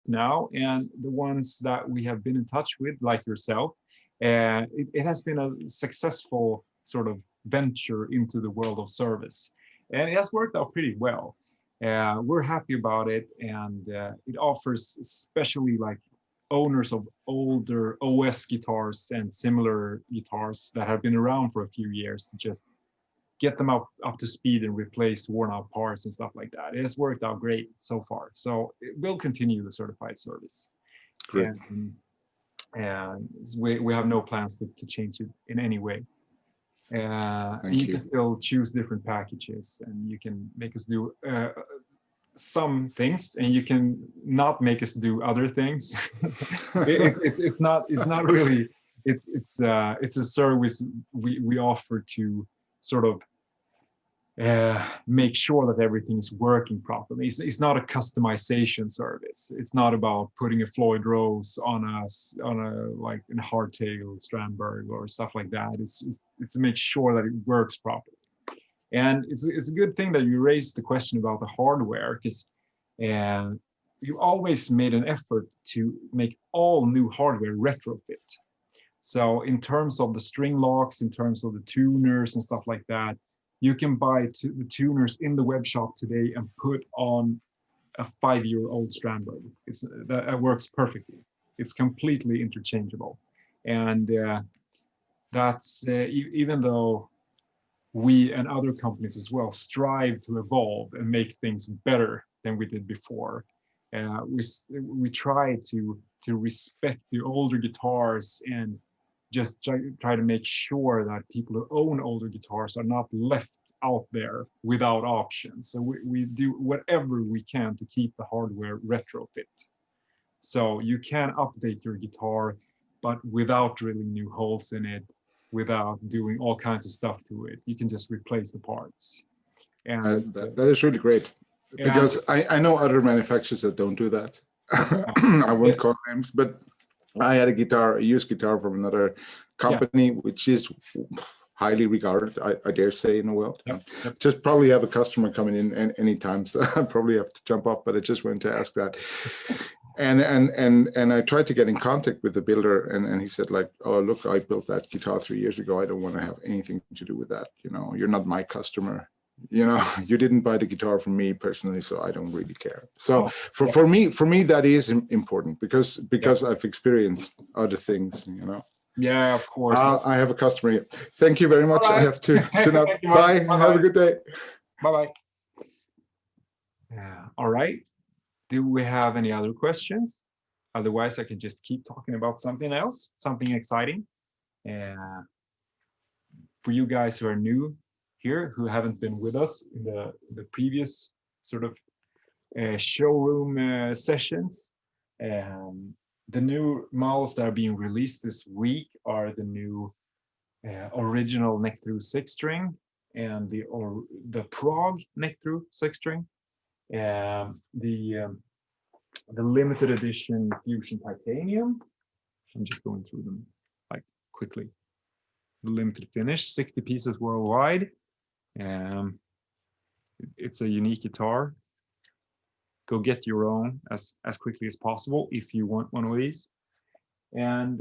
now, and the ones that we have been in touch with, like yourself, it has been a successful sort of venture into the world of service, and it has worked out pretty well. We're happy about it, and it offers, especially like owners of older OS guitars and similar guitars that have been around for a few years, to just get them up to speed and replace worn out parts and stuff like that. It has worked out great so far. So it will continue the certified service. Great. And we have no plans to change it in any way. You can still choose different packages, and you can make us do some things, and you can not make us do other things. It's not really. It's a service we offer to sort of make sure that everything is working properly. It's not a customization service. It's not about putting a Floyd Rose on a like a hardtail Strandberg or stuff like that. It's to make sure that it works properly. And it's a good thing that you raised the question about the hardware, because you always made an effort to make all new hardware retrofit. So in terms of the string locks, in terms of the tuners and stuff like that, you can buy the tuners in the web shop today and put on a 5-year-old Strandberg. That works perfectly. It's completely interchangeable. And that's even though we and other companies as well strive to evolve and make things better than we did before, we try to respect the older guitars and just try to make sure that people who own older guitars are not left out there without options. So we do whatever we can to keep the hardware retrofit. So you can update your guitar, but without drilling new holes in it, without doing all kinds of stuff to it. You can just replace the parts. And that is really great, because I know other manufacturers that don't do that. I won't call names, but I had a used guitar from another company, which is highly regarded, I dare say, in the world. Just probably have a customer coming in anytime, so I probably have to jump off, but I just wanted to ask that. And I tried to get in contact with the builder, and he said, like, oh, look, I built that guitar 3 years ago. I don't want to have anything to do with that. You know, you're not my customer. You know, you didn't buy the guitar from me personally, so I don't really care. So for me, that is important, because I've experienced other things, you know. Yeah, of course. I have a customer here. Thank you very much. I have to now. Bye. Have a good day. Bye-bye. Yeah. All right. Do we have any other questions? Otherwise, I can just keep talking about something else, something exciting. For you guys who are new here, who haven't been with us in the previous sort of showroom sessions, the new models that are being released this week are the new original neck-through 6-string and the Prague neck-through 6-string, the limited edition Fusion Titanium. I'm just going through them like quickly. The limited finish, 60 pieces worldwide. It's a unique guitar. Go get your own as quickly as possible if you want one of these. And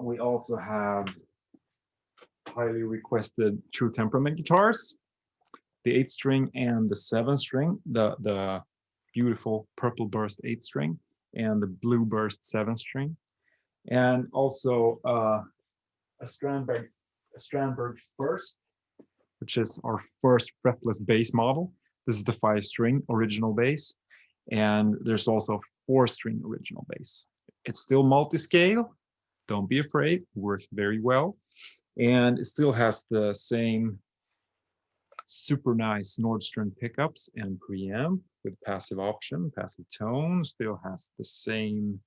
we also have highly requested True Temperament guitars, the 8-string and the 7-string, the beautiful Purple Burst 8-string and the Blue Burst 7-string, and also a Strandberg First, which is our first fretless bass model. This is the 5-string original bass, and there's also a 4-string original bass. It's still multi-scale. Don't be afraid, it works very well. And it still has the same super nice Nordstrom pickups and preamp with passive option, passive tone. Still has the same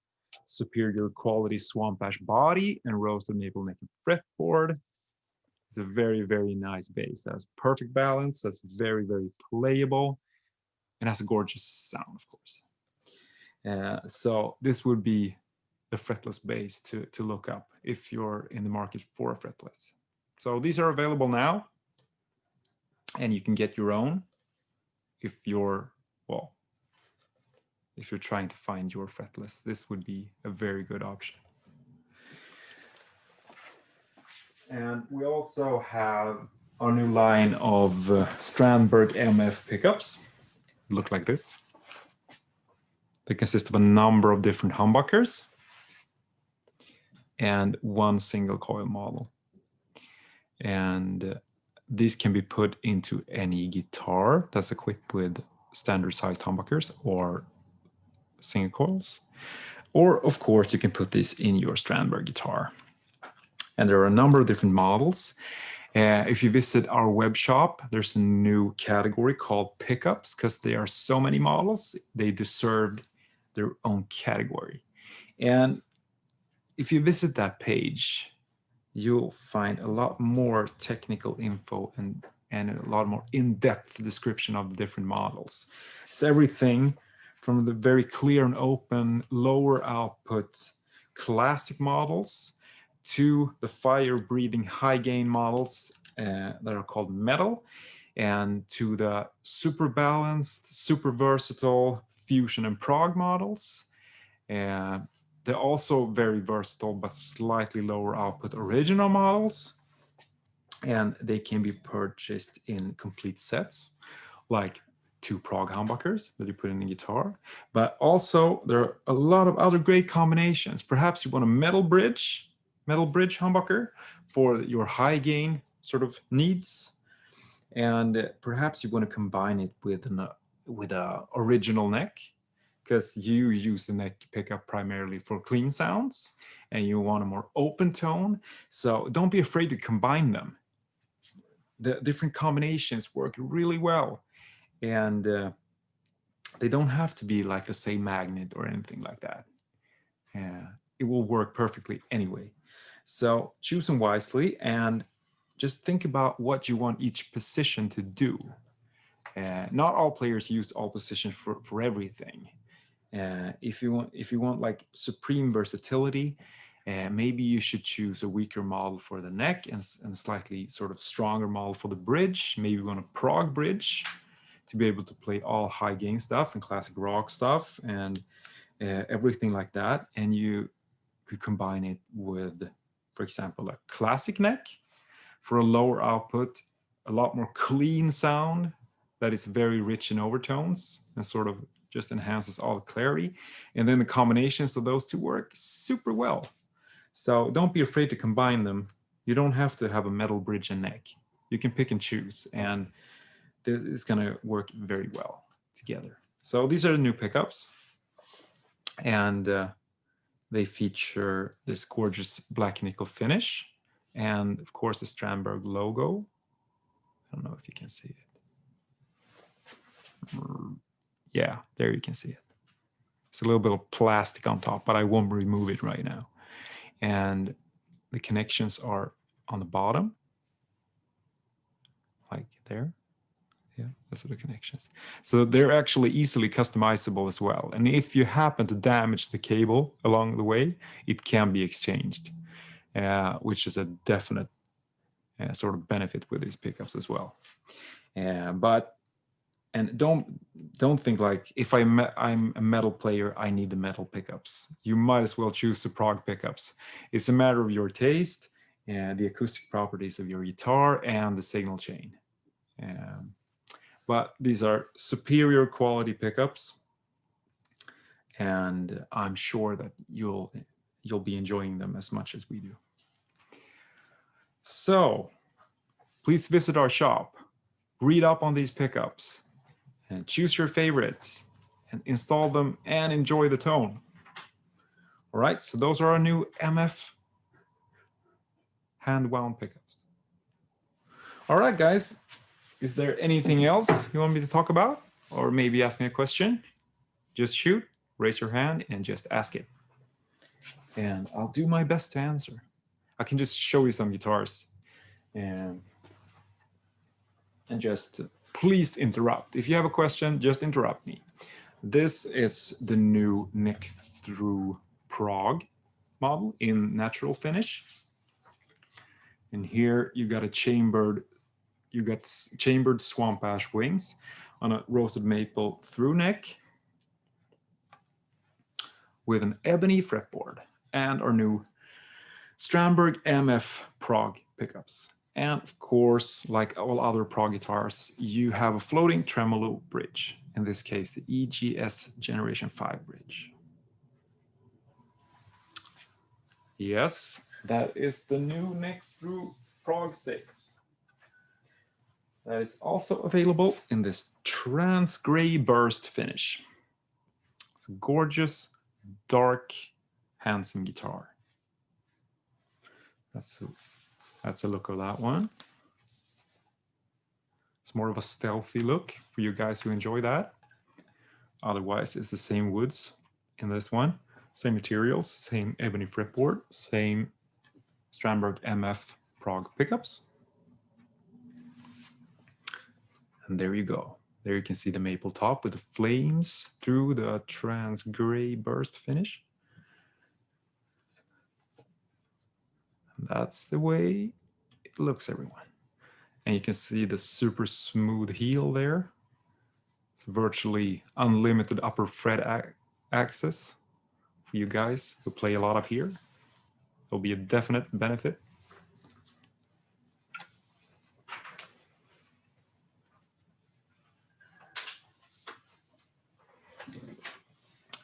superior quality Swamp Ash body and roasted maple neck and fretboard. It's a very, very nice bass. That has perfect balance. That's very, very playable, and has a gorgeous sound, of course. So this would be the fretless bass to look up if you're in the market for a fretless. So these are available now, and you can get your own if you're, well, if you're trying to find your fretless, this would be a very good option. And we also have our new line of Strandberg Mf Pickups. Look like this. They consist of a number of different humbuckers and one single coil model. And these can be put into any guitar that's equipped with standard sized humbuckers or single coils. Or of course you can put this in your Strandberg guitar. And there are a number of different models. If you visit our web shop, there's a new category called pickups, because there are so many models, they deserve their own category. And if you visit that page, you'll find a lot more technical info and a lot more in-depth description of the different models. It's everything from the very clear and open lower output classic models to the fire-breathing high-gain models that are called metal, and to the super balanced, super versatile fusion and prog models. They're also very versatile but slightly lower output original models, and they can be purchased in complete sets, like 2 prog humbuckers that you put in a guitar. But also there are a lot of other great combinations. Perhaps you want a metal bridge humbucker for your high gain sort of needs, and perhaps you want to combine it with a original neck, because you use the neck pickup primarily for clean sounds and you want a more open tone. So don't be afraid to combine them. The different combinations work really well, and they don't have to be like the same magnet or anything like that. It will work perfectly anyway. So choose them wisely and just think about what you want each position to do. Not all players use all positions for everything. If you want like supreme versatility, maybe you should choose a weaker model for the neck and slightly sort of stronger model for the bridge. Maybe you want a prog bridge to be able to play all high gain stuff and classic rock stuff and everything like that. And you could combine it with, for example, a classic neck for a lower output, a lot more clean sound that is very rich in overtones and sort of just enhances all the clarity. And then the combinations of those two work super well. So don't be afraid to combine them. You don't have to have a metal bridge and neck. You can pick and choose, and this is going to work very well together. So these are the new pickups, and they feature this gorgeous black nickel finish and of course the Stranberg logo. I don't know if you can see it. Yeah, there you can see it. It's a little bit of plastic on top, but I won't remove it right now. And the connections are on the bottom, like there. Yeah, those are the connections. So they're actually easily customizable as well. And if you happen to damage the cable along the way, it can be exchanged, which is a definite sort of benefit with these pickups as well. And don't think like, if I'm a metal player, I need the metal pickups. You might as well choose the prog pickups. It's a matter of your taste and the acoustic properties of your guitar and the signal chain. But these are superior quality pickups, and I'm sure that you'll be enjoying them as much as we do. So please visit our shop, read up on these pickups, and choose your favorites and install them and enjoy the tone. All right, so those are our new MF hand wound pickups. All right, guys, is there anything else you want me to talk about? Or maybe ask me a question? Just shoot, raise your hand, and just ask it. And I'll do my best to answer. I can just show you some guitars and just please interrupt. If you have a question, just interrupt me. This is the new neck through prog model in natural finish. And here you got chambered swamp ash wings on a roasted maple through neck. with an ebony fretboard and our new Strandberg Mf Pickups. And of course, like all other prog guitars, you have a floating tremolo bridge. In this case, the Egs Generation 5 bridge. Yes, that is the new neck through Prog 6. That is also available in this trans gray burst finish. It's a gorgeous, dark, handsome guitar. That's a look of that one. It's more of a stealthy look for you guys who enjoy that. Otherwise, it's the same woods in this one. Same materials, same ebony fretboard, same Stranberg Mf Pickups. And there you go. There you can see the maple top with the flames through the trans gray burst finish. And that's the way it looks, everyone. And you can see the super smooth heel there. It's virtually unlimited upper fret access for you guys who play a lot up here. It'll be a definite benefit.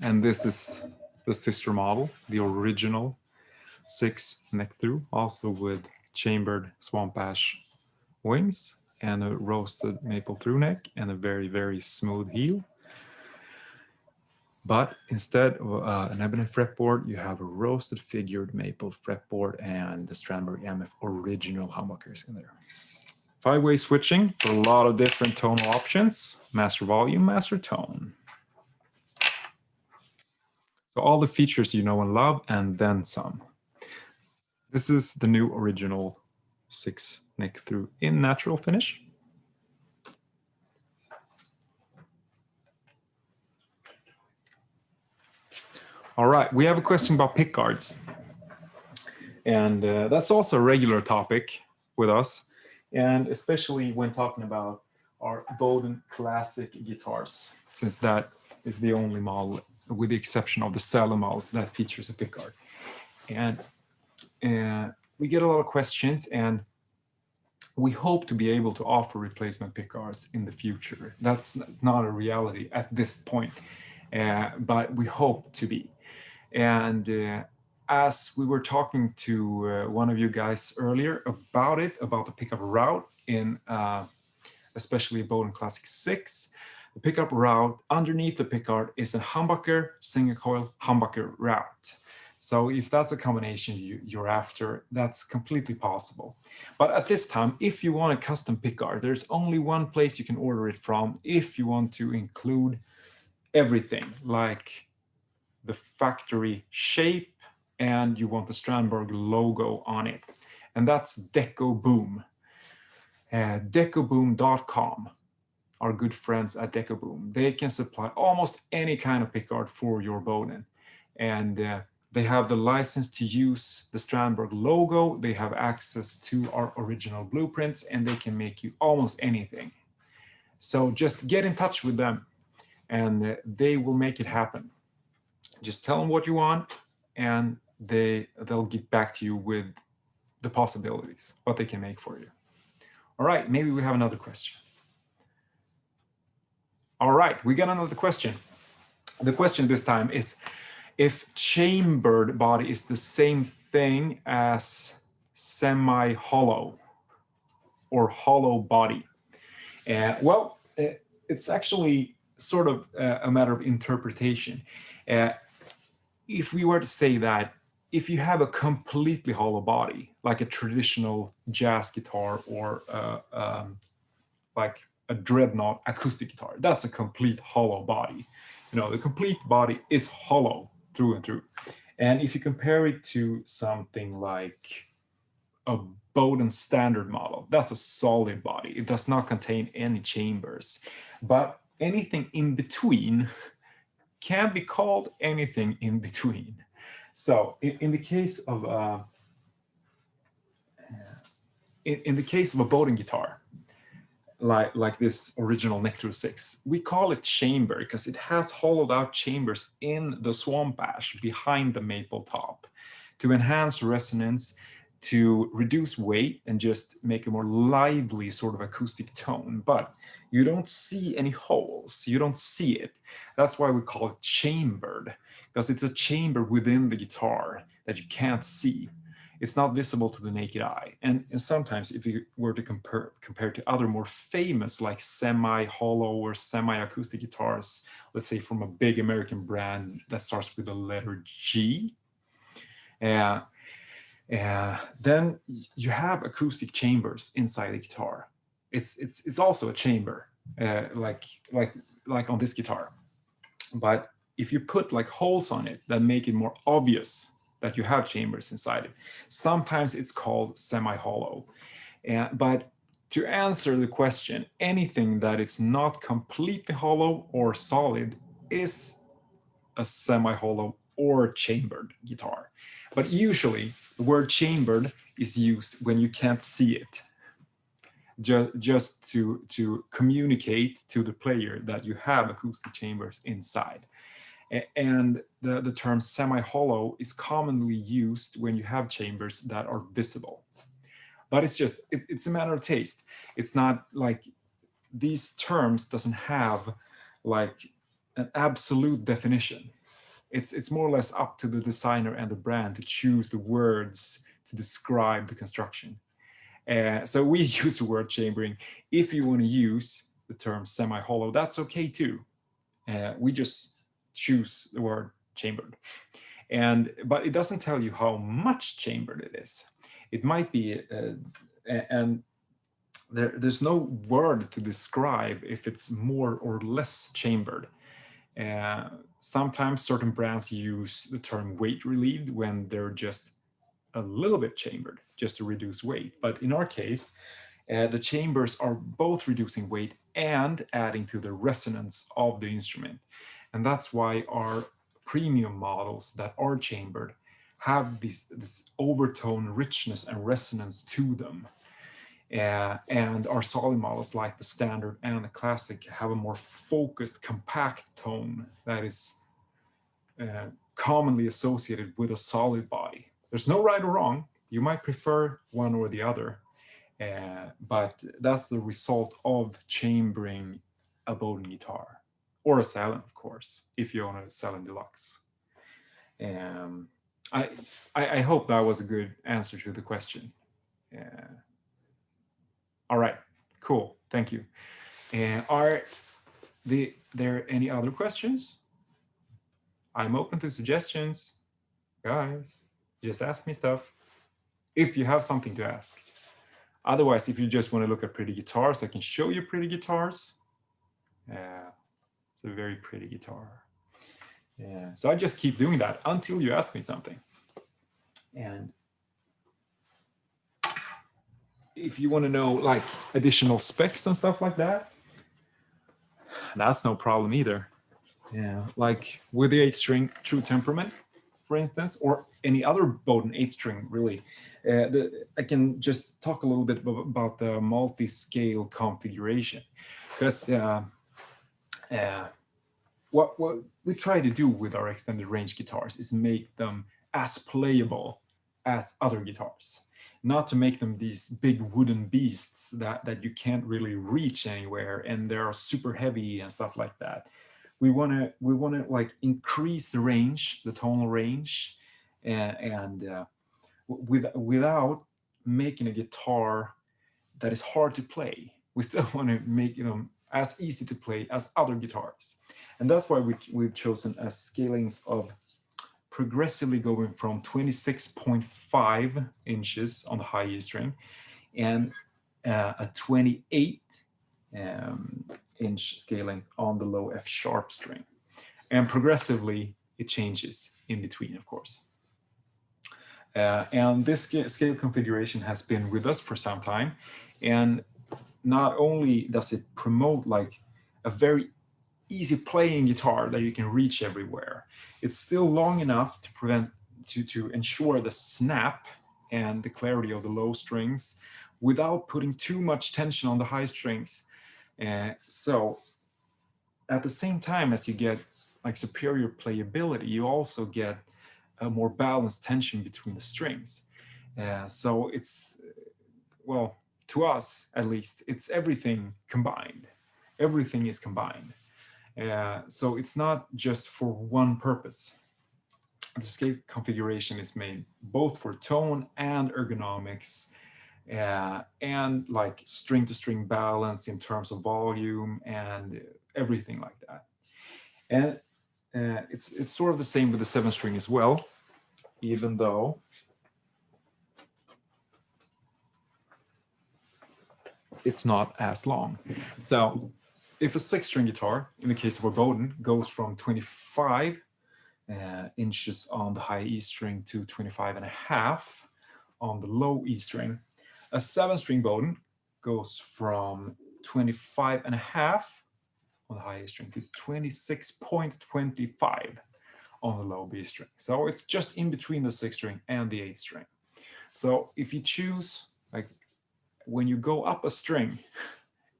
And this is the sister model, the original 6 neck through, also with chambered swamp ash wings and a roasted maple through neck and a very, very smooth heel. But instead of an ebony fretboard, you have a roasted figured maple fretboard and the Strandberg Mf original humbuckers in there. 5-way switching for a lot of different tonal options. Master volume, master tone. So all the features you know and love, and then some. This is the new original 6 neck through in natural finish. All right, we have a question about pickguards. And that's also a regular topic with us. And especially when talking about our Bowden classic guitars, since that is the only model, with the exception of the cello models, that features a pickguard. And we get a lot of questions, and we hope to be able to offer replacement pickguards in the future. That's not a reality at this point, but we hope to be. And as we were talking to one of you guys earlier about the pickup route in especially Bowden Classic 6, the pickup route underneath the pickguard is a humbucker, single coil humbucker route. So if that's a combination you're after, that's completely possible. But at this time, if you want a custom pickguard, there's only one place you can order it from if you want to include everything, like the factory shape, and you want the Strandberg logo on it. And that's DecoBoom. DecoBoom.com. Our good friends at DecoBoom. They can supply almost any kind of pickguard for your Bowden. And they have the license to use the Strandberg logo. They have access to our original blueprints, and they can make you almost anything. So just get in touch with them, and they will make it happen. Just tell them what you want, and they'll get back to you with the possibilities, what they can make for you. All right, maybe we have another question. All right, we got another question. The question this time is if chambered body is the same thing as semi-hollow or hollow body. Well, it's actually sort of a matter of interpretation. If we were to say that if you have a completely hollow body, like a traditional jazz guitar or like a dreadnought acoustic guitar, that's a complete hollow body. You know, the complete body is hollow through and through. And if you compare it to something like a Bowden standard model, that's a solid body. It does not contain any chambers. But anything in between can be called anything in between. So in the case of a Bowden guitar, like this original Nectar 6. We call it chamber because it has hollowed out chambers in the swamp ash behind the maple top to enhance resonance, to reduce weight and just make a more lively sort of acoustic tone. But you don't see any holes, you don't see it. That's why we call it chambered, because it's a chamber within the guitar that you can't see. It's not visible to the naked eye. And sometimes if you were to compare to other more famous like semi-hollow or semi-acoustic guitars, let's say from a big American brand that starts with the letter G, then you have acoustic chambers inside the guitar. It's also a chamber, like on this guitar. But if you put like holes on it that make it more obvious that you have chambers inside it, sometimes it's called semi-hollow. But to answer the question, anything that is not completely hollow or solid is a semi-hollow or chambered guitar. But usually the word chambered is used when you can't see it, just to communicate to the player that you have acoustic chambers inside. And the term semi-hollow is commonly used when you have chambers that are visible. But it's a matter of taste. It's not like these terms doesn't have like an absolute definition. It's more or less up to the designer and the brand to choose the words to describe the construction. So we use the word chambering. If you want to use the term semi-hollow, that's okay too. We just choose the word chambered. But it doesn't tell you how much chambered it is. It might be, and there's no word to describe if it's more or less chambered. Sometimes certain brands use the term weight relieved when they're just a little bit chambered, just to reduce weight. But in our case, the chambers are both reducing weight and adding to the resonance of the instrument. And that's why our premium models that are chambered have this overtone richness and resonance to them. And our solid models like the standard and the classic have a more focused, compact tone that is commonly associated with a solid body. There's no right or wrong. You might prefer one or the other, but that's the result of chambering a Bowden guitar, or a Salon, of course, if you own a Salon Deluxe. I hope that was a good answer to the question. All right, cool, thank you. Are there any other questions? I'm open to suggestions. Guys, just ask me stuff if you have something to ask. Otherwise, if you just want to look at pretty guitars, I can show you pretty guitars. It's a very pretty guitar. So I just keep doing that until you ask me something. And if you want to know like additional specs and stuff like that, that's no problem either. Like with the 8-string True Temperament, for instance, or any other Bowden 8-string, really. I can just talk a little bit about the multi-scale configuration, because what we try to do with our extended range guitars is make them as playable as other guitars, not to make them these big wooden beasts that you can't really reach anywhere and they're super heavy and stuff like that. We want to like increase the range, the tonal range, without making a guitar that is hard to play. We still want to make them as easy to play as other guitars. And that's why we've chosen a scaling of progressively going from 26.5 inches on the high E string and a 28 inch scaling on the low F sharp string. And progressively it changes in between, of course. And this scale configuration has been with us for some time. And not only does it promote like a very easy playing guitar that you can reach everywhere, it's still long enough to ensure the snap and the clarity of the low strings without putting too much tension on the high strings, So at the same time as you get like superior playability, you also get a more balanced tension between the strings. So it's, well, to us at least, it's everything combined. Everything is combined. So it's not just for one purpose. The scale configuration is made both for tone and ergonomics, and like string to string balance in terms of volume and everything like that. And it's sort of the same with the 7-string as well, even though it's not as long. So if a 6-string guitar, in the case of a Bowden, goes from 25 inches on the high E string to 25.5 on the low E string, a 7-string Bowden goes from 25.5 on the high E string to 26.25 on the low B string. So it's just in between the 6-string and the 8-string. So if you choose, like when you go up a string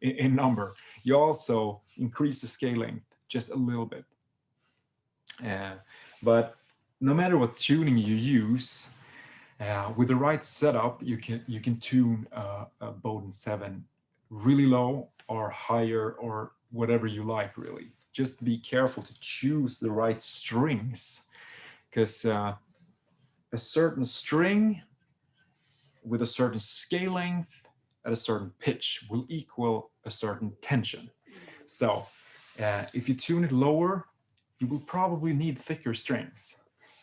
in number, you also increase the scale length just a little bit. But no matter what tuning you use, with the right setup, you can tune a Bowden 7 really low or higher or whatever you like, really. Just be careful to choose the right strings, because a certain string with a certain scale length at a certain pitch will equal a certain tension. So if you tune it lower, you will probably need thicker strings.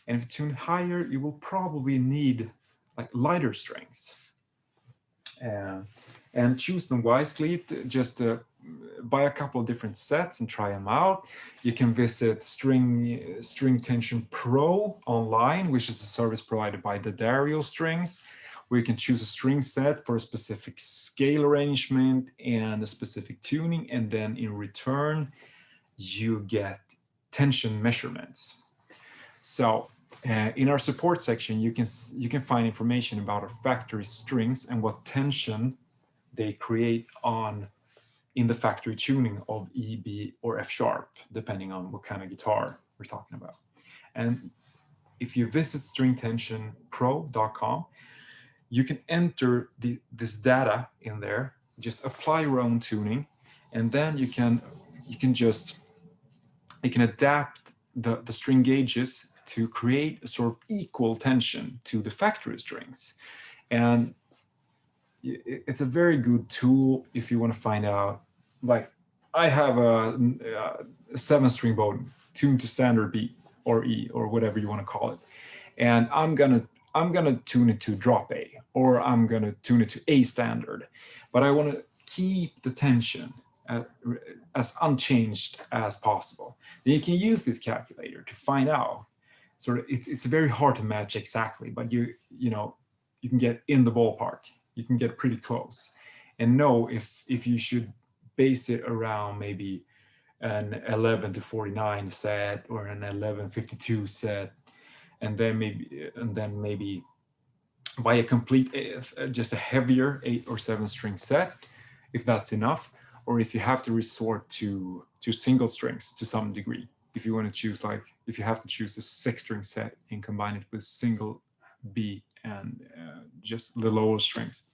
And if you tune it higher, you will probably need like lighter strings. And choose them wisely. Just buy a couple of different sets and try them out. You can visit String Tension Pro online, which is a service provided by the Dario Strings, where you can choose a string set for a specific scale arrangement and a specific tuning, and then in return, you get tension measurements. So in our support section, you can find information about our factory strings and what tension they create in the factory tuning of E, B, or F sharp, depending on what kind of guitar we're talking about. And if you visit stringtensionpro.com, you can enter this data in there, just apply your own tuning, and then you can adapt the string gauges to create a sort of equal tension to the factory strings. And it's a very good tool if you want to find out, like I have a 7-string Bowden tuned to standard B or E or whatever you want to call it. And I'm gonna tune it to drop A, or I'm gonna tune it to A standard, but I want to keep the tension as unchanged as possible. Then you can use this calculator to find out. Sort of, it's very hard to match exactly, but you can get in the ballpark. You can get pretty close, and know if you should base it around maybe an 11 to 49 set or an 1152 set, and then maybe buy a complete, just a heavier 8 or 7-string set, if that's enough, or if you have to resort to single strings to some degree. If you want to choose, like if you have to choose a 6-string set and combine it with single B and just the lower strings.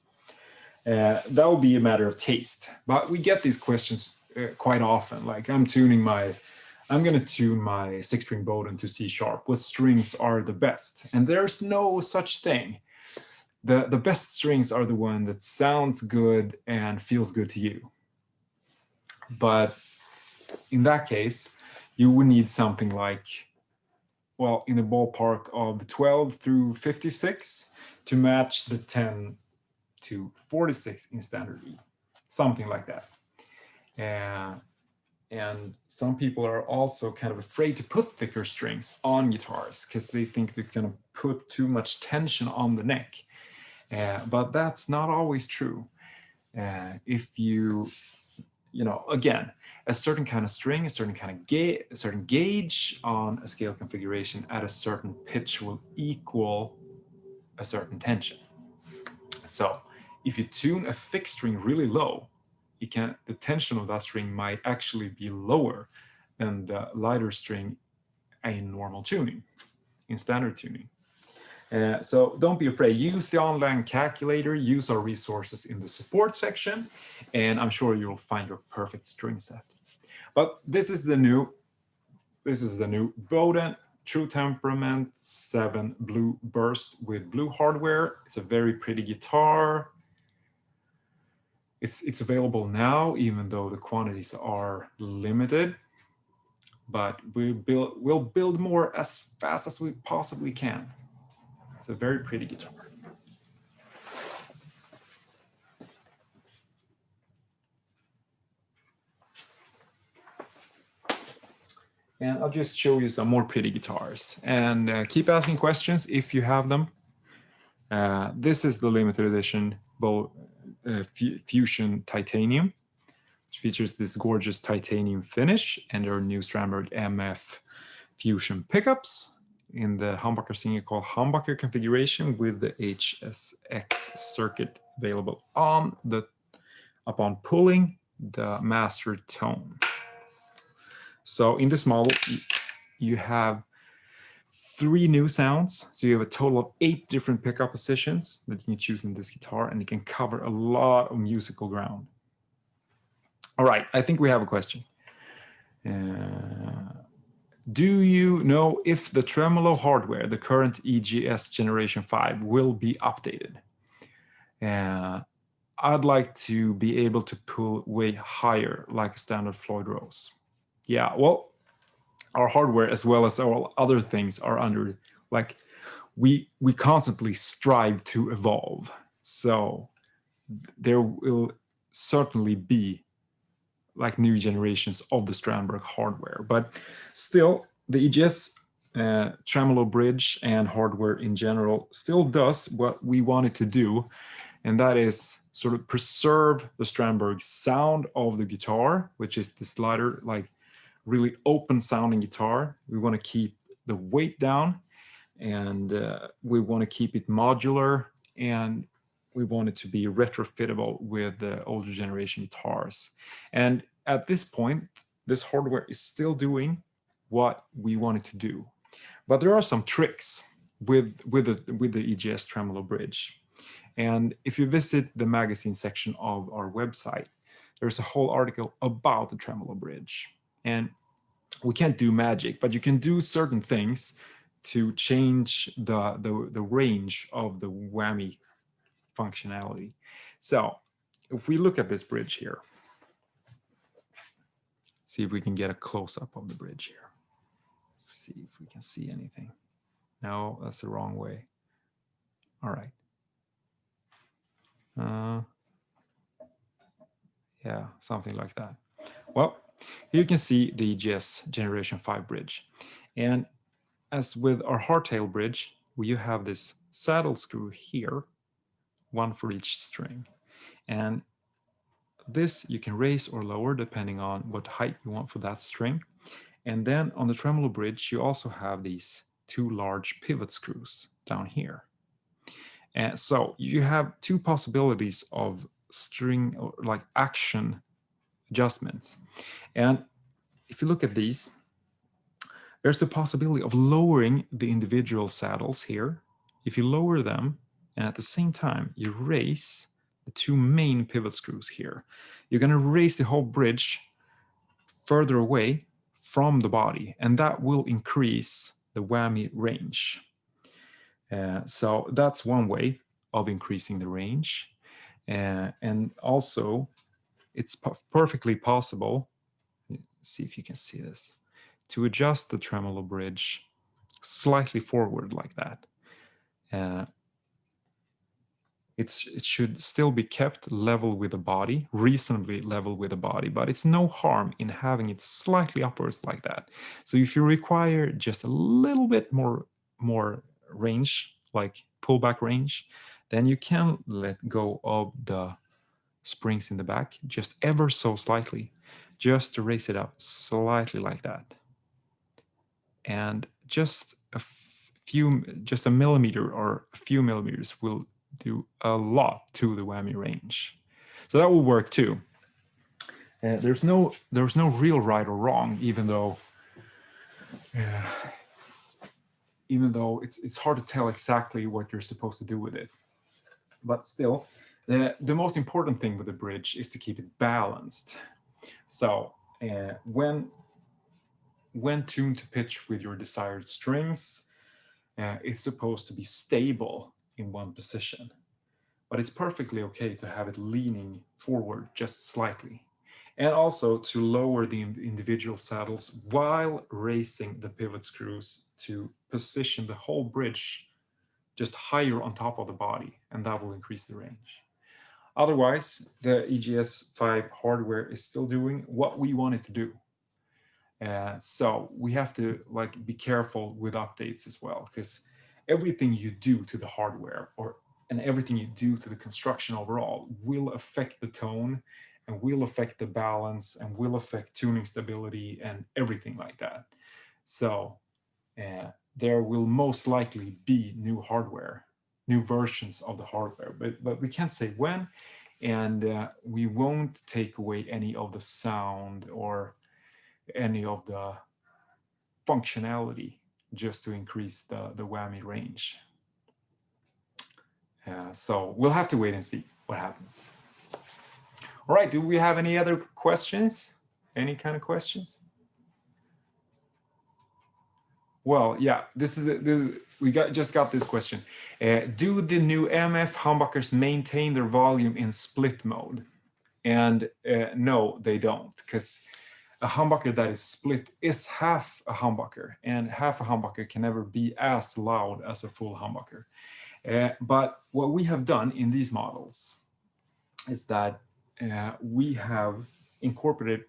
That will be a matter of taste. But we get these questions quite often. Like I'm going to tune my 6-string Bowden to C sharp. What strings are the best? And there's no such thing. The best strings are the one that sounds good and feels good to you. But in that case, you would need something like, well, in the ballpark of 12 through 56 to match the 10 to 46 in standard E, something like that. And some people are also kind of afraid to put thicker strings on guitars because they think it's going to put too much tension on the neck. But that's not always true. If you again, a certain kind of string, a certain kind of a certain gauge on a scale configuration at a certain pitch will equal a certain tension. So if you tune a thick string really low, the tension of that string might actually be lower than the lighter string in normal tuning, in standard tuning. So don't be afraid. Use the online calculator, use our resources in the support section, and I'm sure you'll find your perfect string set. But this is the new Bowden True Temperament 7 Blue Burst with blue hardware. It's a very pretty guitar. It's available now, even though the quantities are limited. But we'll build more as fast as we possibly can. It's a very pretty guitar. And I'll just show you some more pretty guitars. And keep asking questions if you have them. This is the limited edition Fusion Titanium, which features this gorgeous titanium finish and our new Stranberg Mf Fusion pickups in the humbucker single called Humbucker configuration with the HSX circuit available upon pulling the master tone. So in this model, you have 3 new sounds. So you have a total of 8 different pickup positions that you can choose in this guitar, and it can cover a lot of musical ground. All right, I think we have a question. Do you know if the tremolo hardware, the current Egs Generation 5, will be updated? I'd like to be able to pull way higher like a standard Floyd Rose. Yeah, well, our hardware as well as all other things are under, like, we constantly strive to evolve. So there will certainly be like new generations of the Strandberg hardware, but still the Egs Tremolo Bridge and hardware in general still does what we want it to do, and that is sort of preserve the Strandberg sound of the guitar, which is this lighter, like really open sounding guitar. We want to keep the weight down, and we want to keep it modular, and we want it to be retrofittable with the older generation guitars. And at this point, this hardware is still doing what we want it to do. But there are some tricks with the Egs Tremolo Bridge. And if you visit the magazine section of our website, there's a whole article about the Tremolo Bridge. And we can't do magic, but you can do certain things to change the range of the whammy functionality. So if we look at this bridge here, see if we can get a close-up of the bridge here. See if we can see anything. No, that's the wrong way. All right. Yeah, something like that. Well, here you can see the Egs Generation 5 bridge. And as with our hardtail bridge, you have this saddle screw here, one for each string. And this you can raise or lower depending on what height you want for that string. And then on the tremolo bridge, you also have these 2 large pivot screws down here. And so you have 2 possibilities of string or like action adjustments. And if you look at these, there's the possibility of lowering the individual saddles here. If you lower them and at the same time you raise the 2 main pivot screws here, you're going to raise the whole bridge further away from the body, and that will increase the whammy range. So that's one way of increasing the range. And also, it's perfectly possible, see if you can see this, to adjust the tremolo bridge slightly forward like that. It should still be kept level with the body, reasonably level with the body, but it's no harm in having it slightly upwards like that. So if you require just a little bit more range, like pullback range, then you can let go of the springs in the back just ever so slightly, just to raise it up slightly like that. And just a millimeter or a few millimeters will do a lot to the whammy range. So that will work too. There's no real right or wrong, even though it's hard to tell exactly what you're supposed to do with it. But still, the most important thing with the bridge is to keep it balanced. So when tuned to pitch with your desired strings, it's supposed to be stable in one position. But it's perfectly okay to have it leaning forward just slightly. And also to lower the individual saddles while raising the pivot screws to position the whole bridge just higher on top of the body, and that will increase the range. Otherwise, the EGS5 hardware is still doing what we want it to do. So we have to be careful with updates as well, because everything you do to the hardware and everything you do to the construction overall will affect the tone and will affect the balance and will affect tuning stability and everything like that. So there will most likely be new hardware, new versions of the hardware, but we can't say when, and we won't take away any of the sound or any of the functionality just to increase the whammy range. So we'll have to wait and see what happens. All right, do we have any other questions? Any kind of questions? Well, yeah, we just got this question. Do the new MF humbuckers maintain their volume in split mode? And no, they don't, because a humbucker that is split is half a humbucker, and half a humbucker can never be as loud as a full humbucker. But what we have done in these models is that we have incorporated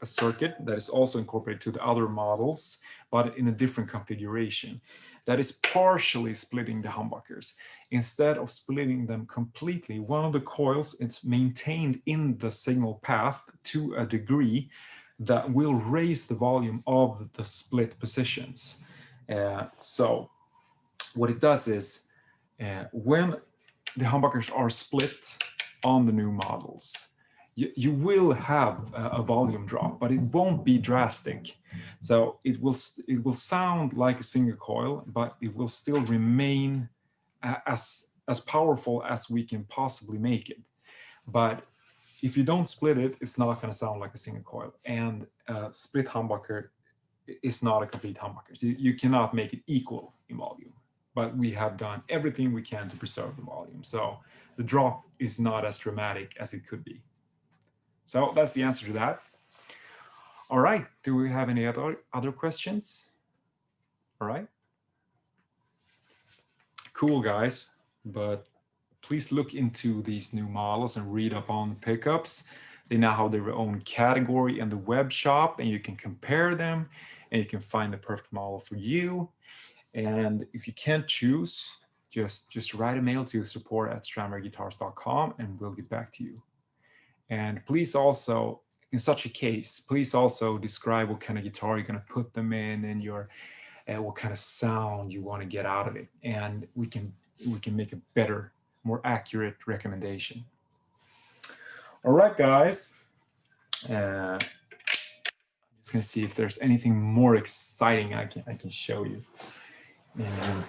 a circuit that is also incorporated to the other models, but in a different configuration that is partially splitting the humbuckers. Instead of splitting them completely, one of the coils is maintained in the signal path to a degree that will raise the volume of the split positions. So what it does is when the humbuckers are split on the new models, you will have a volume drop, but it won't be drastic. So it will sound like a single coil, but it will still remain as powerful as we can possibly make it. But if you don't split it, it's not going to sound like a single coil. And a split humbucker is not a complete humbucker. So you cannot make it equal in volume. But we have done everything we can to preserve the volume. So the drop is not as dramatic as it could be. So that's the answer to that. All right, do we have any other questions? All right. Cool, guys. But please look into these new models and read up on pickups. They now have their own category in the web shop, and you can compare them, and you can find the perfect model for you. And if you can't choose, just write a mail to support@strandbergguitars.com, and we'll get back to you. And please also, in such a case, please also describe what kind of guitar you're going to put them in and what kind of sound you want to get out of it. And we can make a better, more accurate recommendation. All right, guys. I'm just going to see if there's anything more exciting I can show you. And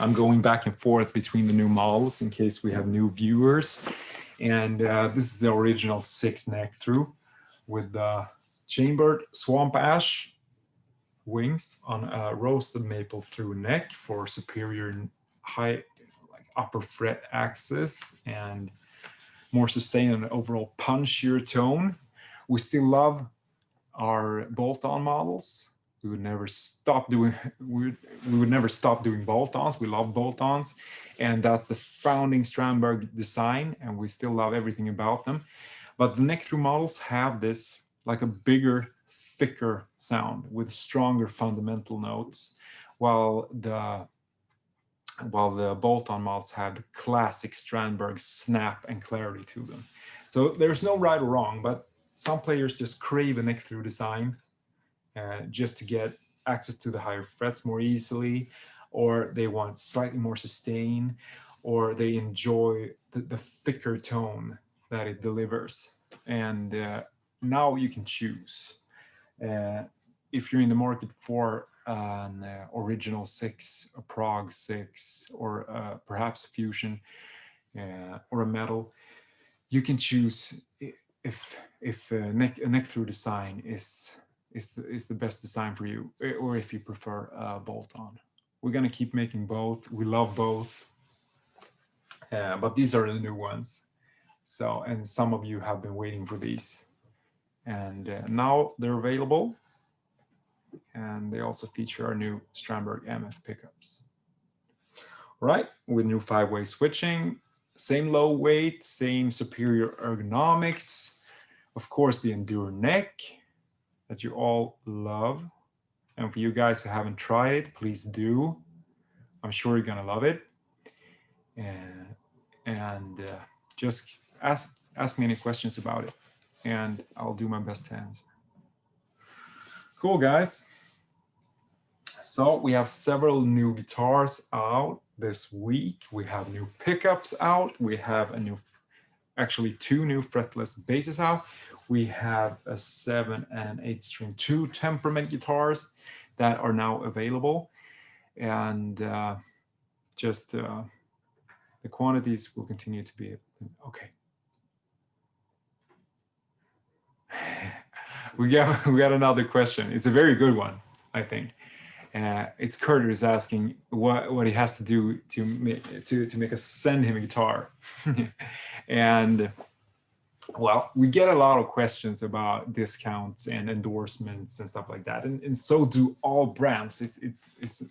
I'm going back and forth between the new models in case we have new viewers. And this is the original 6 neck through with the chambered swamp ash wings on a roasted maple through neck for superior high upper fret access and more sustained and overall punchier tone. We still love our bolt-on models. We would never stop doing bolt-ons. We love bolt-ons, and that's the founding Strandberg design, and we still love everything about them. But the neck-through models have this like a bigger, thicker sound with stronger fundamental notes, while the bolt-on models have the classic Strandberg snap and clarity to them. So there's no right or wrong, but some players just crave a neck-through design just to get access to the higher frets more easily, or they want slightly more sustain, or they enjoy the thicker tone that it delivers. And now you can choose. If you're in the market for an original 6, a Prague 6, or perhaps a Fusion or a metal, you can choose if a neck through design is the best design for you, or if you prefer bolt-on. We're gonna keep making both. We love both, but these are the new ones. So, and some of you have been waiting for these, and now they're available. And they also feature our new Stranberg Mf Pickups. Right, with new 5-way switching, same low weight, same superior ergonomics, of course the Endure neck that you all love. And for you guys who haven't tried it, please do. I'm sure you're gonna love it. And just ask me any questions about it, and I'll do my best to answer. Cool, guys. So we have several new guitars out this week. We have new pickups out. We have actually 2 new fretless basses out. We have a 7 and an 8 string 2 temperament guitars that are now available. And just the quantities will continue to be, okay. we got another question. It's a very good one, I think. It's Carter is asking what he has to do to make us send him a guitar. And well, we get a lot of questions about discounts and endorsements and stuff like that, and so do all brands. It's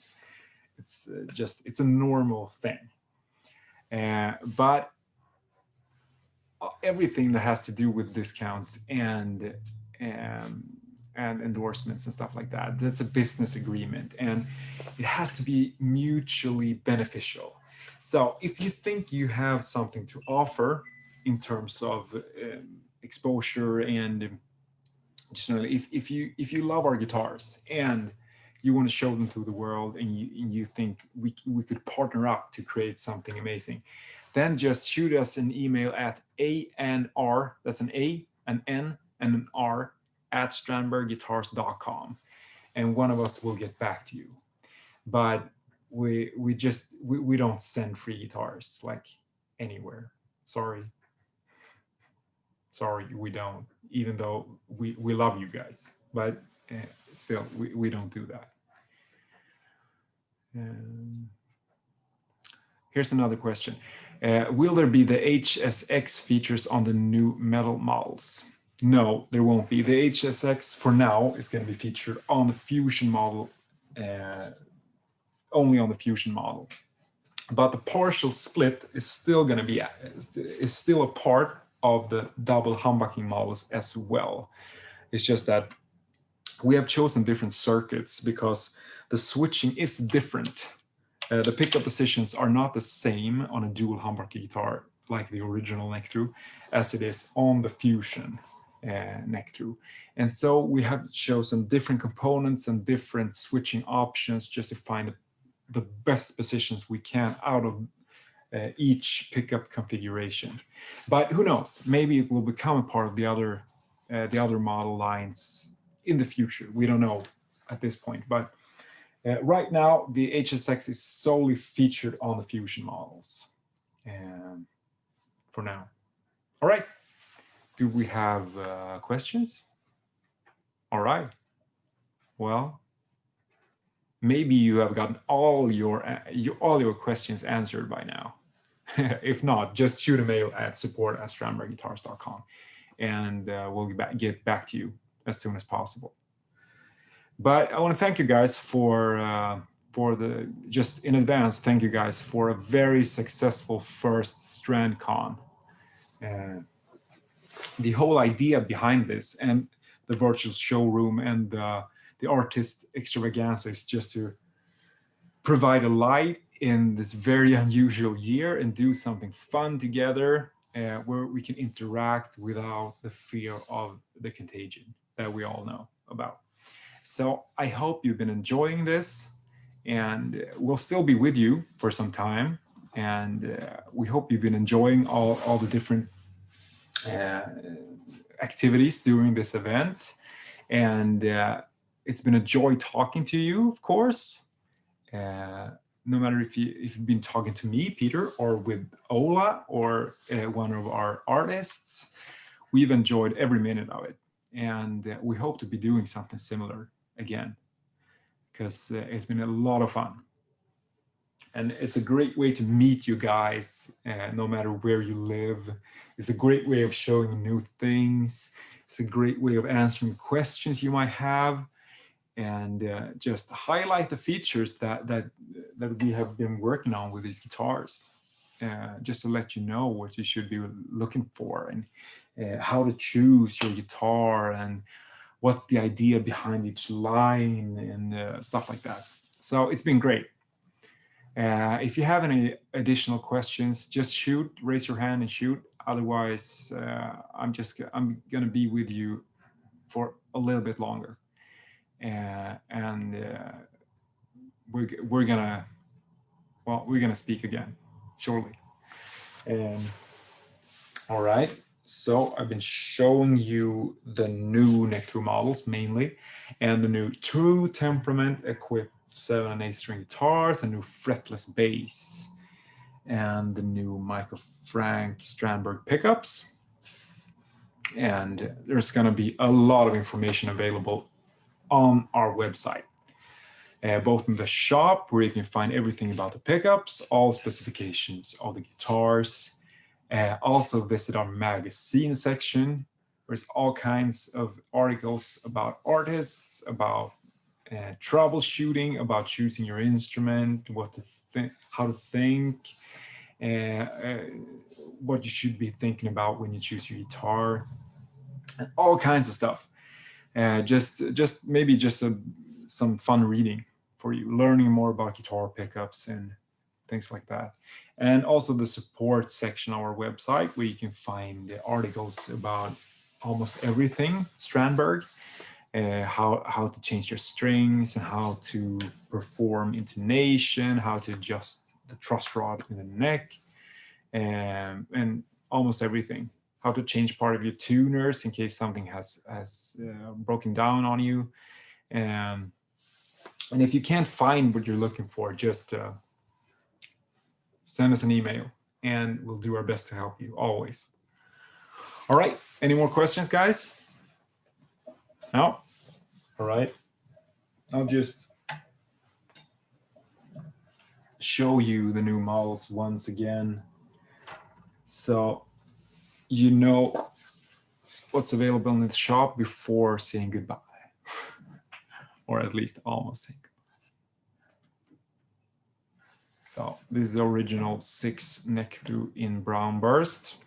a normal thing. But everything that has to do with discounts and endorsements and stuff like that, that's a business agreement, and it has to be mutually beneficial. So if you think you have something to offer in terms of exposure, and generally, if you love our guitars and you want to show them to the world, and you think we could partner up to create something amazing, then just shoot us an email at ANR, that's an A, an N, and an R, at strandbergguitars.com, and one of us will get back to you. But we don't send free guitars like anywhere. Sorry, we don't, even though we love you guys, but still we don't do that. Here's another question. Will there be the HSX features on the new metal models? No, there won't be. The HSX for now is going to be featured on the Fusion model, only on the Fusion model. But the partial split is still going to be a part of the double humbucking models as well. It's just that we have chosen different circuits because the switching is different. The pickup positions are not the same on a dual humbucker guitar like the original neck through as it is on the Fusion neck through. And so we have chosen different components and different switching options just to find the best positions we can out of each pickup configuration. But who knows, maybe it will become a part of the other model lines in the future. We don't know at this point, but right now the HSX is solely featured on the Fusion models for now. All right, do we have questions? All right, well, maybe you have gotten all your questions answered by now. If not, just shoot a mail at support@strandbergguitars.com, and we'll get back to you as soon as possible. But I want to thank you guys just in advance, thank you guys for a very successful first StrandCon. The whole idea behind this and the virtual showroom and the artist extravaganza is just to provide a light in this very unusual year and do something fun together where we can interact without the fear of the contagion that we all know about. So I hope you've been enjoying this, and we'll still be with you for some time. And we hope you've been enjoying all the different activities during this event. And it's been a joy talking to you, of course. No matter if you've been talking to me, Peter, or with Ola, or one of our artists, we've enjoyed every minute of it. And we hope to be doing something similar again, because it's been a lot of fun. And it's a great way to meet you guys, no matter where you live. It's a great way of showing new things. It's a great way of answering questions you might have, and just highlight the features that we have been working on with these guitars, just to let you know what you should be looking for, and how to choose your guitar, and what's the idea behind each line, and stuff like that. So it's been great. If you have any additional questions, just raise your hand and shoot. Otherwise, I'm gonna be with you for a little bit longer. We're gonna speak again shortly. All right, so I've been showing you the new neck-through models mainly, and the new True Temperament equipped 7 and 8 string guitars, a new fretless bass, and the new Michael Frank Strandberg pickups. And there's going to be a lot of information available on our website, both in the shop, where you can find everything about the pickups, all specifications of the guitars. Also visit our magazine section. There's all kinds of articles about artists, about troubleshooting, about choosing your instrument, what to think, how to think, what you should be thinking about when you choose your guitar, and all kinds of stuff. Maybe some fun reading for you, learning more about guitar pickups and things like that. And also the support section on our website, where you can find the articles about almost everything Strandberg, how to change your strings, and how to perform intonation, how to adjust the truss rod in the neck, and almost everything. How to change part of your tuners in case something has broken down on you. And if you can't find what you're looking for, just send us an email, and we'll do our best to help you always. All right, any more questions, guys? No? All right, I'll just show you the new models once again, so you know what's available in the shop before saying goodbye, or at least almost saying goodbye. So this is the original 6 neck-through in brown burst,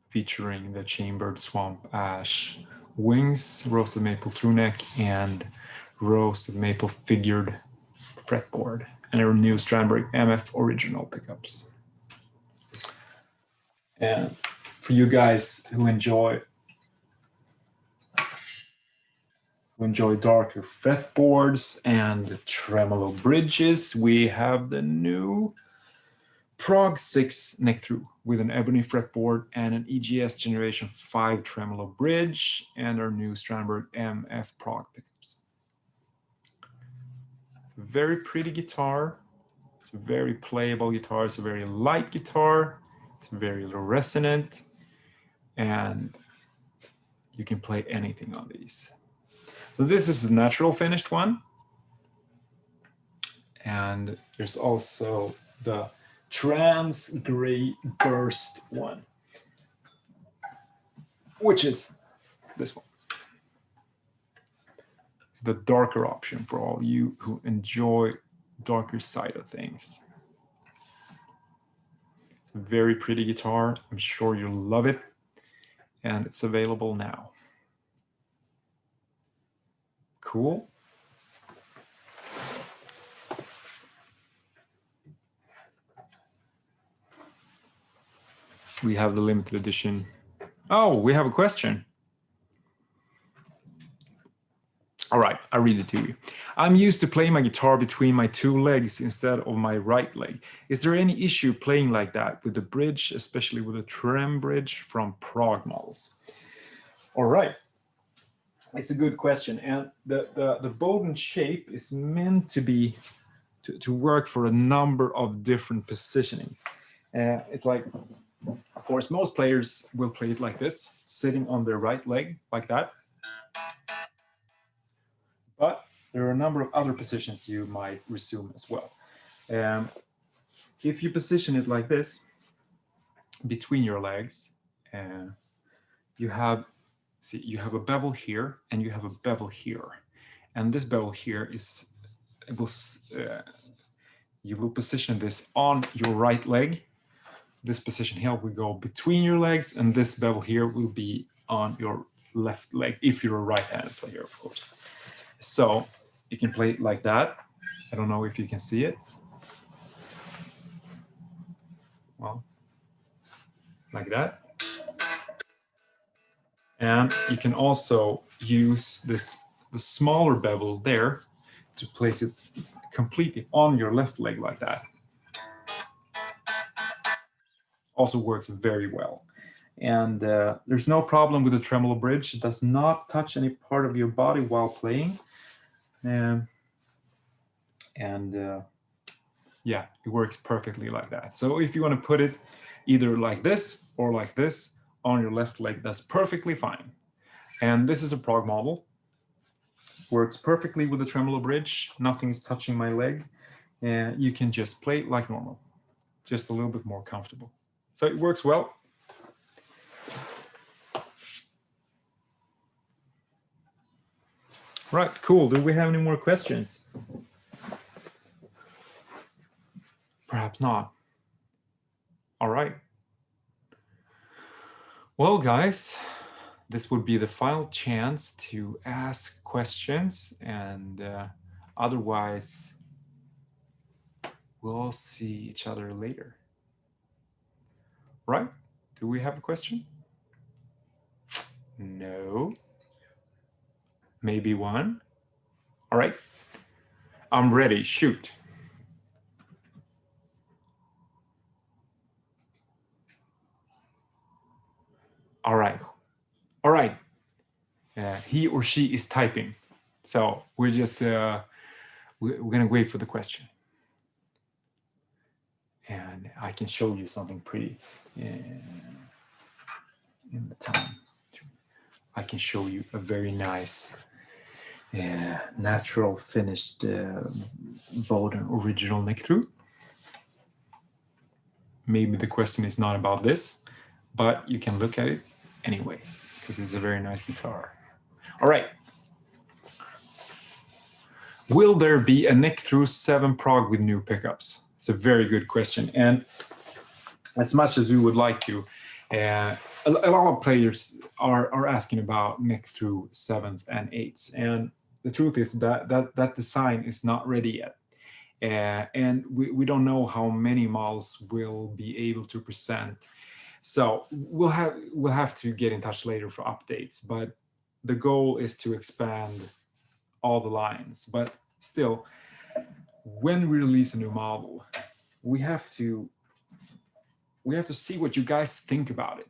featuring the chambered swamp ash wings, roasted maple through neck, and roasted maple figured fretboard, and our new Strandberg MF original pickups. And for you guys who enjoy darker fretboards and tremolo bridges, we have the new Prog 6 neck-through with an ebony fretboard and an Egs Generation 5 tremolo bridge, and our new Stranberg Mf Prog pickups. It's a very pretty guitar. It's a very playable guitar. It's a very light guitar. It's very resonant, and you can play anything on these. So this is the natural finished one, and there's also the trans gray burst one, which is this one. It's the darker option for all you who enjoy darker side of things. It's a very pretty guitar. I'm sure you'll love it, and it's available now. Cool. We have the limited edition. Oh, we have a question. All right, I read it to you. I'm used to playing my guitar between my two legs instead of my right leg. Is there any issue playing like that with the bridge, especially with the trem bridge from Prague models? All right, it's a good question. And the Bowden shape is meant to be, to work for a number of different positionings. It's like, of course, most players will play it like this, sitting on their right leg, like that. But there are a number of other positions you might resume as well. If you position it like this, between your legs, you have a bevel here and you have a bevel here. And this bevel here is, you will position this on your right leg. This position here will go between your legs, and this bevel here will be on your left leg, if you're a right-handed player, of course. So you can play it like that. I don't know if you can see it. Well, like that. And you can also use the smaller bevel there to place it completely on your left leg like that. Also works very well. And there's no problem with the tremolo bridge. It does not touch any part of your body while playing. Yeah, it works perfectly like that. So if you want to put it either like this or like this on your left leg, that's perfectly fine. And this is a Prague model. Works perfectly with the tremolo bridge. Nothing's touching my leg. And you can just play it like normal, just a little bit more comfortable. So it works well. Right, cool. Do we have any more questions? Perhaps not. All right. Well, guys, this would be the final chance to ask questions, and otherwise, we'll see each other later. Right? Do we have a question? No. Maybe one? All right. I'm ready. Shoot. All right. All right. He or she is typing. So we're just, we're going to wait for the question. And I can show you something pretty in the time. I can show you a very nice natural finished Bowden original neck through. Maybe the question is not about this, but you can look at it anyway, because it's a very nice guitar. All right. Will there be a neck through 7 Prague with new pickups? It's a very good question. And as much as we would like to, a lot of players are asking about neck through 7s and 8s. And the truth is that design is not ready yet. And we don't know how many models will be able to present. So we'll have to get in touch later for updates. But the goal is to expand all the lines. But still, when we release a new model, we have to see what you guys think about it.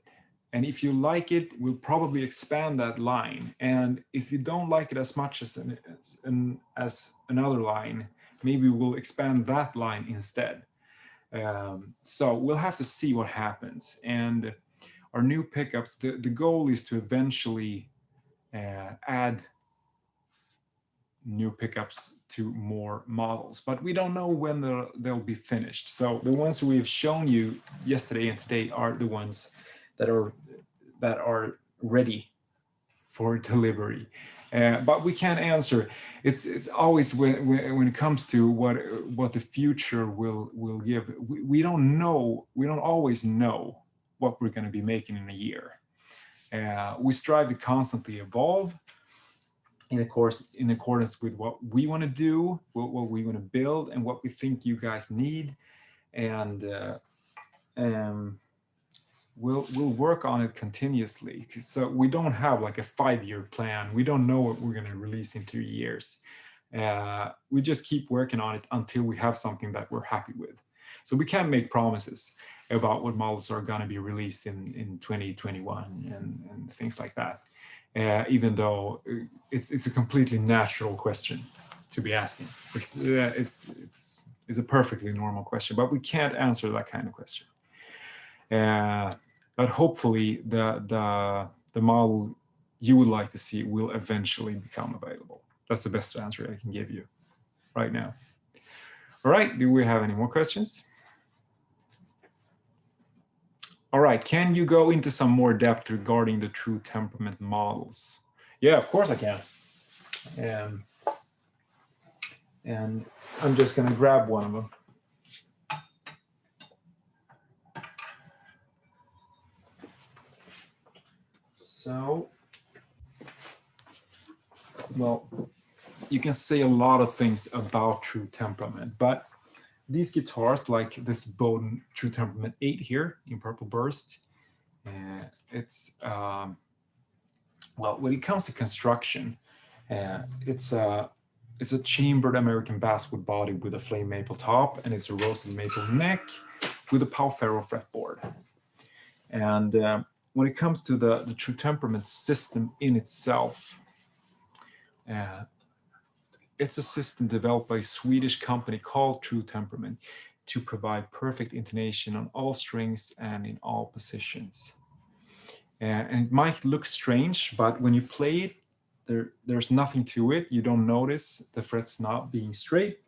And if you like it, we'll probably expand that line. And if you don't like it as much as another line, maybe we'll expand that line instead. So we'll have to see what happens. And our new pickups, the goal is to eventually add new pickups to more models, but we don't know when they'll be finished. So the ones we've shown you yesterday and today are the ones that are ready for delivery. But we can't answer. It's always when it comes to what the future will give. We don't know. We don't always know what we're going to be making in a year. We strive to constantly evolve in accordance with what we want to do, what we want to build, and what we think you guys need. And we'll work on it continuously. So we don't have like a 5-year plan. We don't know what we're going to release in 3 years. We just keep working on it until we have something that we're happy with. So we can't make promises about what models are going to be released in 2021 and things like that. Even though it's a completely natural question to be asking. It's a perfectly normal question, but we can't answer that kind of question. But hopefully the model you would like to see will eventually become available. That's the best answer I can give you right now. All right, do we have any more questions? All right, can you go into some more depth regarding the true temperament models? Yeah, of course I can. And I'm just going to grab one of them. So, well, you can say a lot of things about true temperament, but these guitars, like this Bowden True Temperament 8 here in Purple Burst, it's, well, when it comes to construction, it's a chambered American basswood body with a flame maple top, and it's a roasted maple neck with a Pau Ferro fretboard. And when it comes to the True Temperament system in itself, it's a system developed by a Swedish company called True Temperament to provide perfect intonation on all strings and in all positions. And it might look strange, but when you play it, there's nothing to it. You don't notice the frets not being straight.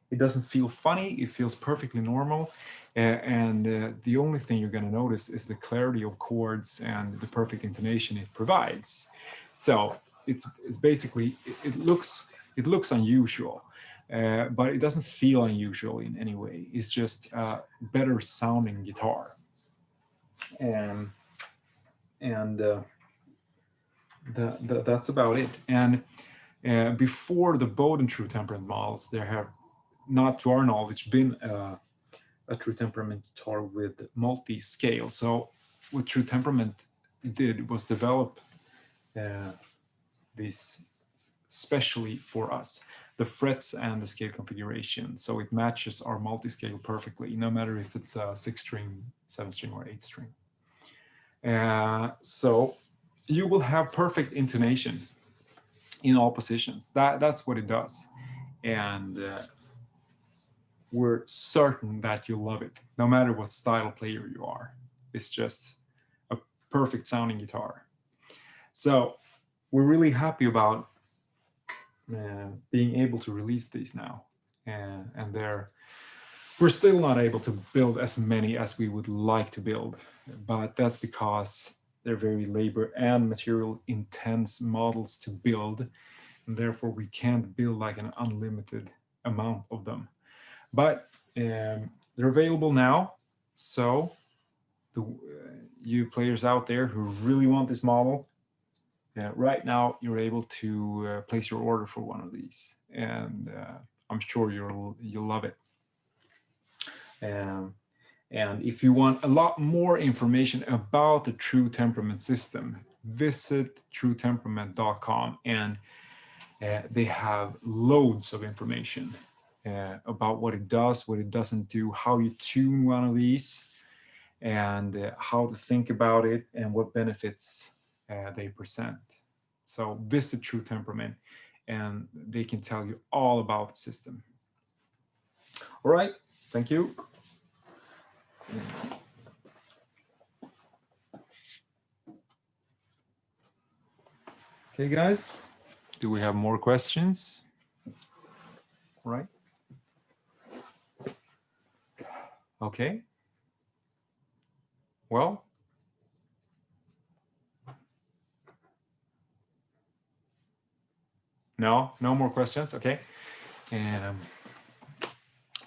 It doesn't feel funny. It feels perfectly normal. And the only thing you're going to notice is the clarity of chords and the perfect intonation it provides. So it's basically, it looks unusual, but it doesn't feel unusual in any way. It's just a better sounding guitar. That's about it. And before the Bowden True Temperament models, there have, not to our knowledge, been a True Temperament guitar with multi-scale. So what True Temperament did was develop this specially for us, the frets and the scale configuration. So it matches our multi-scale perfectly, no matter if it's a 6-string, 7-string, or 8-string. So you will have perfect intonation in all positions. That's what it does. And we're certain that you'll love it, no matter what style player you are. It's just a perfect sounding guitar. So we're really happy about being able to release these now. And we're still not able to build as many as we would like to build, but that's because they're very labor and material intense models to build, and therefore we can't build like an unlimited amount of them. But they're available now, so you players out there who really want this model, right now you're able to place your order for one of these, and I'm sure you'll love it. And if you want a lot more information about the True Temperament system, visit truetemperament.com, and they have loads of information about what it does, what it doesn't do, how you tune one of these, and how to think about it, and what benefits they present. So visit True Temperament, and they can tell you all about the system. All right, thank you. Okay, guys, do we have more questions? All right. Okay. Well, no more questions. Okay.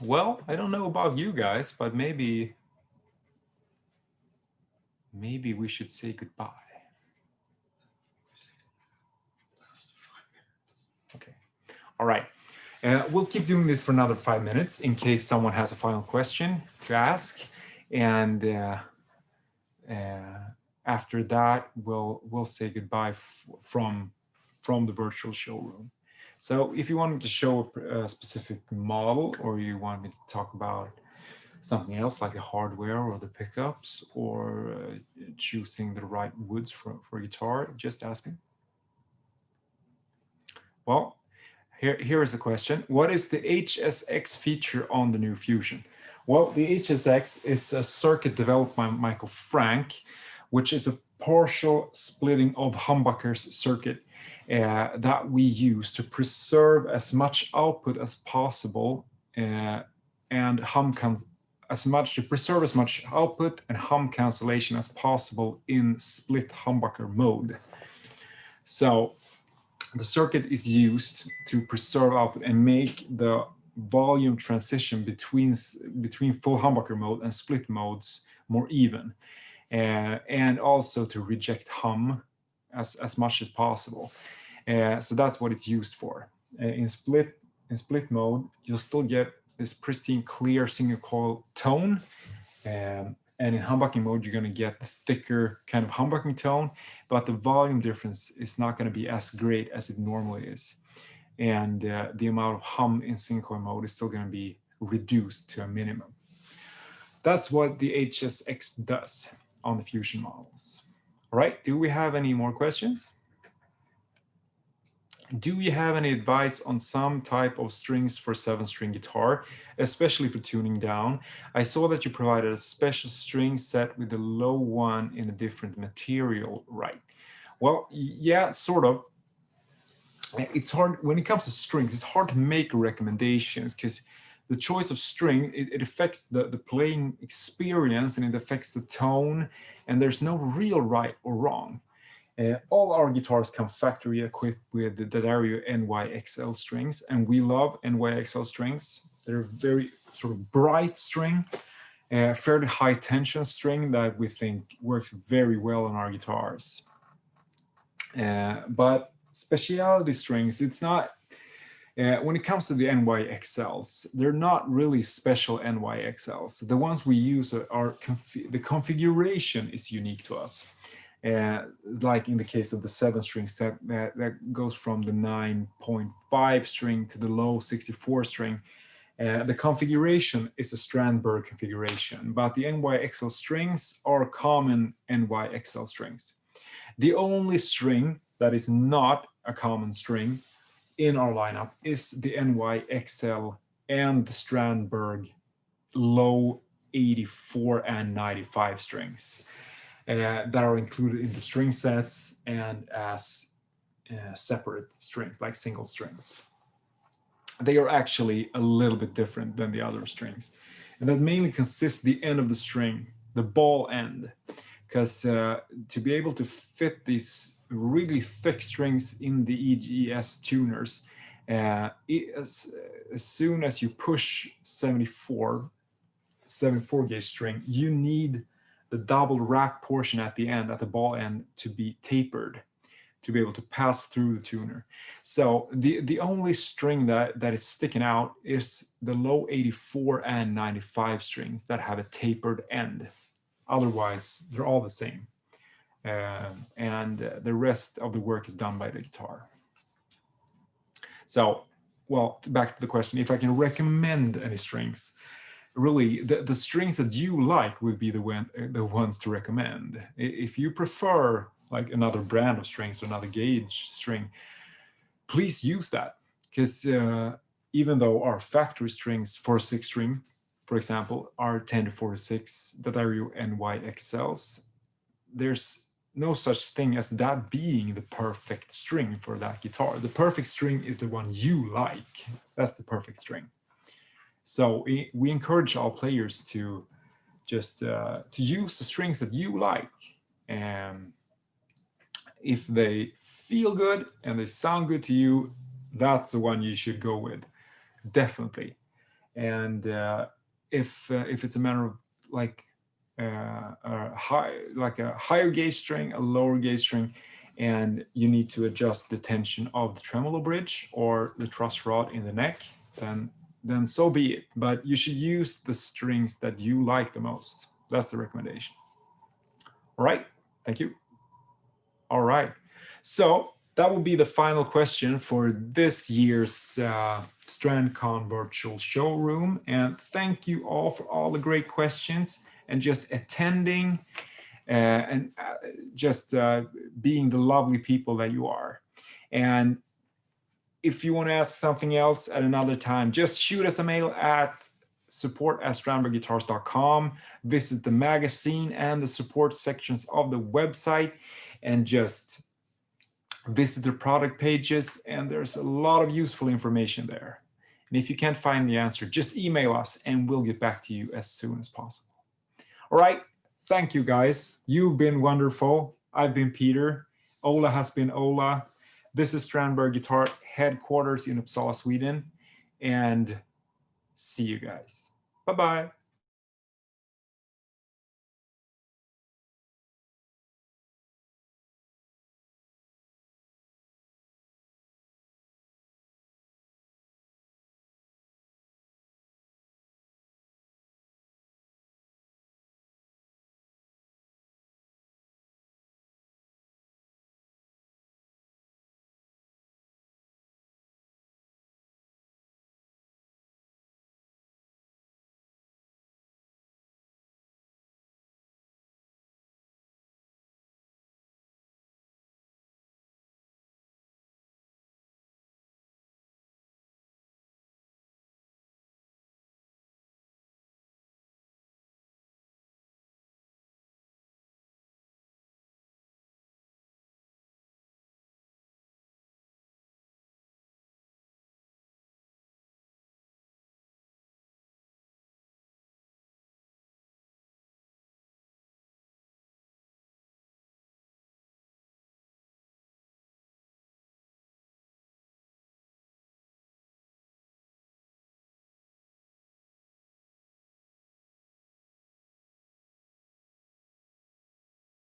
Well, I don't know about you guys, but maybe we should say goodbye. Okay. All right. We'll keep doing this for another 5 minutes in case someone has a final question to ask. And after that, we'll say goodbye from the virtual showroom. So if you want me to show a specific model, or you want me to talk about something else like the hardware or the pickups, or choosing the right woods for a guitar, just ask me. Well, here is a question. What is the HSX feature on the new Fusion? Well, the HSX is a circuit developed by Michael Frank, which is a partial splitting of Humbuckers circuit that we use to preserve as much output as possible and preserve as much output and hum cancellation as possible in split humbucker mode. So the circuit is used to preserve output and make the volume transition between full humbucker mode and split modes more even, and also to reject hum as much as possible. So that's what it's used for. In split mode, you'll still get this pristine, clear single coil tone. And in humbucking mode, you're going to get the thicker kind of humbucking tone, but the volume difference is not going to be as great as it normally is. And the amount of hum in single coil mode is still going to be reduced to a minimum. That's what the HSX does on the Fusion models. All right, do we have any more questions? Do you have any advice on some type of strings for 7-string guitar, especially for tuning down? I saw that you provided a special string set with the low one in a different material, right? Well, yeah, sort of. It's hard when it comes to strings. It's hard to make recommendations because the choice of string, it affects the playing experience, and it affects the tone, and there's no real right or wrong. All our guitars come factory equipped with the D'Addario NYXL strings, and we love NYXL strings. They're a very sort of bright string, fairly high tension string that we think works very well on our guitars. But specialty strings, it's not, when it comes to the NYXLs, they're not really special NYXLs. The ones we use are the configuration is unique to us. Like in the case of the 7-string set that goes from the 9.5 string to the low 64 string. The configuration is a Strandberg configuration, but the NYXL strings are common NYXL strings. The only string that is not a common string in our lineup is the NYXL and the Strandberg low 84 and 95 strings. That are included in the string sets and as separate strings, like single strings. They are actually a little bit different than the other strings. And that mainly consists the end of the string, the ball end, because to be able to fit these really thick strings in the EGS tuners, as soon as you push 74 gauge string, you need the double wrap portion at the end, at the ball end, to be tapered, to be able to pass through the tuner. So the only string that is sticking out is the low 84 and 95 strings that have a tapered end. Otherwise, they're all the same. And the rest of the work is done by the guitar. So, well, back to the question, if I can recommend any strings, really, the strings that you like would be the ones to recommend. If you prefer like another brand of strings or another gauge string, please use that. Because even though our factory strings for 6-string, for example, are 10 to 46 D'Addario NYXLs, there's no such thing as that being the perfect string for that guitar. The perfect string is the one you like. That's the perfect string. So we encourage all players to just to use the strings that you like. And if they feel good and they sound good to you, that's the one you should go with, definitely. And if it's a matter of like a higher gauge string, a lower gauge string, and you need to adjust the tension of the tremolo bridge or the truss rod in the neck, then so be it. But you should use the strings that you like the most. That's the recommendation. All right, thank you. All right, so that will be the final question for this year's StrandCon virtual showroom. And thank you all for all the great questions and just attending and just being the lovely people that you are. And if you want to ask something else at another time, just shoot us a mail at support@strandbergguitars.com. Visit the magazine and the support sections of the website and just visit the product pages, and there's a lot of useful information there. And if you can't find the answer, just email us and we'll get back to you as soon as possible. All right, thank you guys. You've been wonderful. I've been Peter. Ola has been Ola. This is Strandberg Guitar headquarters in Uppsala, Sweden. And see you guys. Bye-bye.